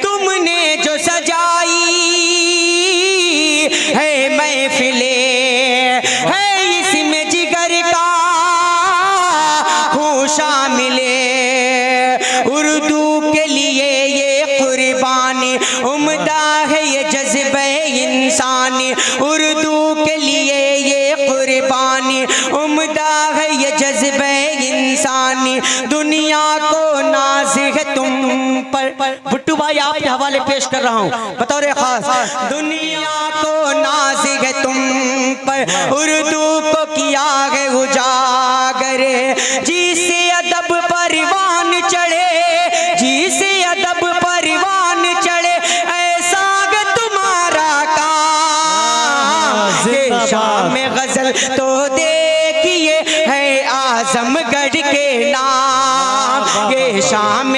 तुमने जो सजाई है महफिले, है इसमें जिगर का खून शामिले। उर्दू के लिए ये कुर्बानी उम्दा है, ये जज्बे इंसानी। उर्दू के लिए ये कुर्बानी उम्दा है, ये जज्बे इंसानी। दुनिया को नाज़ है तुम पर। भुट्टू भाई आपके हवाले पेश कर रहा हूँ बतौर खास। दुनिया को नाज़ है तुम पर, उर्दू को किया है उजागर। जिसे अदब परवान चढ़े, जिसे अदब परवान चढ़े, ऐसा है तुम्हारा काम। ये शाम गजल तो देखिए है आजमगढ़ के नाम। ये शाम